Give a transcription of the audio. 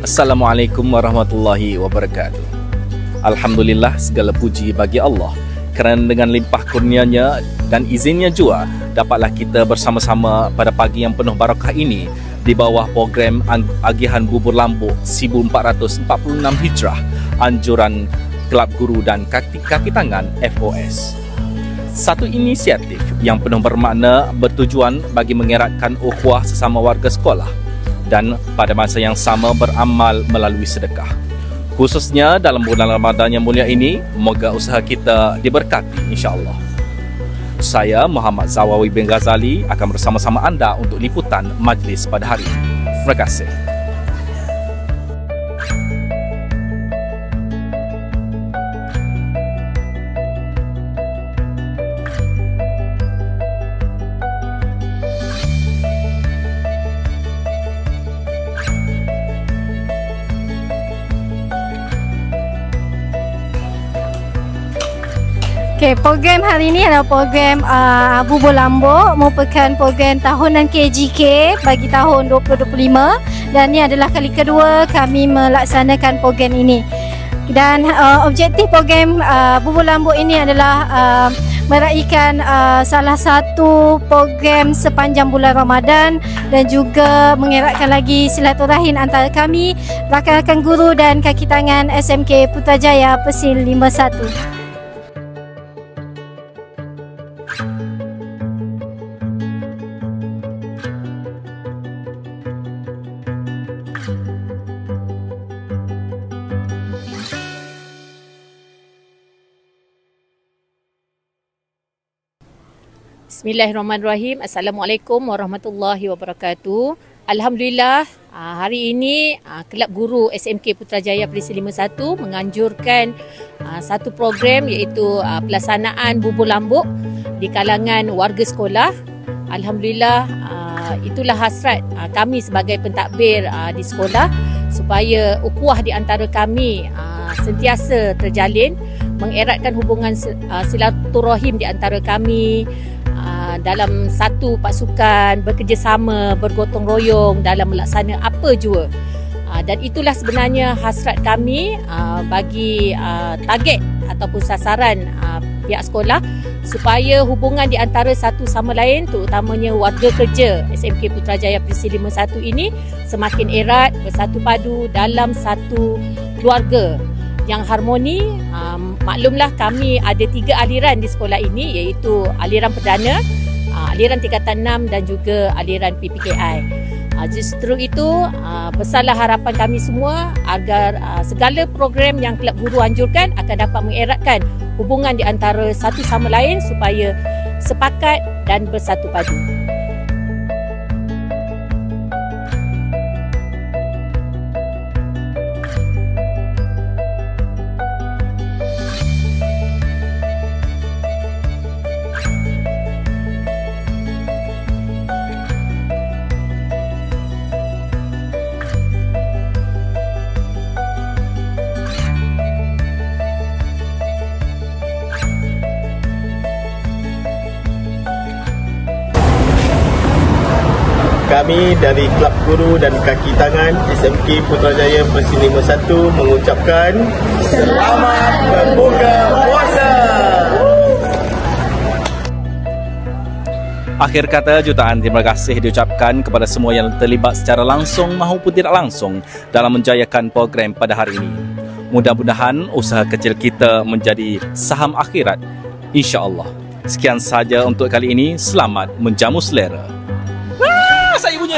Assalamualaikum warahmatullahi wabarakatuh. Alhamdulillah, segala puji bagi Allah kerana dengan limpah kurnianya dan izinnya jua dapatlah kita bersama-sama pada pagi yang penuh barakah ini di bawah program Agihan Bubur Lambuk 1446 Hijrah anjuran Kelab Guru dan Kaki Tangan FOS. Satu inisiatif yang penuh bermakna bertujuan bagi mengeratkan ukhuwah sesama warga sekolah dan pada masa yang sama beramal melalui sedekah. Khususnya dalam bulan Ramadan yang mulia ini, moga usaha kita diberkati insya-Allah. Saya Muhammad Zawawi bin Ghazali akan bersama-sama anda untuk liputan majlis pada hari ini. Terima kasih. Okay, program hari ini adalah program Bubur Lambuk, merupakan program tahunan KGK bagi tahun 2025 dan ini adalah kali kedua kami melaksanakan program ini. Dan objektif program Bubur Lambuk ini adalah meraihkan salah satu program sepanjang bulan Ramadan dan juga mengeratkan lagi silaturahim antara kami, rakan-rakan guru dan kaki tangan SMK Putrajaya Persil 51. Bismillahirrahmanirrahim. Assalamualaikum warahmatullahi wabarakatuh. Alhamdulillah, hari ini Kelab Guru SMK Putrajaya Persil 51 menganjurkan satu program iaitu pelaksanaan bubur lambuk di kalangan warga sekolah. Alhamdulillah, itulah hasrat kami sebagai pentadbir di sekolah supaya ukhuwah di antara kami sentiasa terjalin, mengeratkan hubungan silaturahim di antara kami dalam satu pasukan, bekerjasama, bergotong royong dalam melaksanakan apa jua. Dan itulah sebenarnya hasrat kami bagi target ataupun sasaran pihak sekolah supaya hubungan di antara satu sama lain, terutamanya warga kerja SMK Putrajaya Persil 51 ini semakin erat, bersatu padu dalam satu keluarga yang harmoni. Maklumlah kami ada 3 aliran di sekolah ini iaitu aliran perdana, aliran tingkatan 6 dan juga aliran PPKI. Justru itu besarlah harapan kami semua agar segala program yang Kelab Guru anjurkan akan dapat mengeratkan hubungan di antara satu sama lain supaya sepakat dan bersatu padu. Kami dari Kelab Guru dan Kaki Tangan SMK Putrajaya Persil 51 mengucapkan selamat berbuka puasa. Akhir kata, jutaan terima kasih diucapkan kepada semua yang terlibat secara langsung maupun tidak langsung dalam menjayakan program pada hari ini. Mudah-mudahan usaha kecil kita menjadi saham akhirat, insya-Allah. Sekian saja untuk kali ini. Selamat menjamu selera. Saya punya.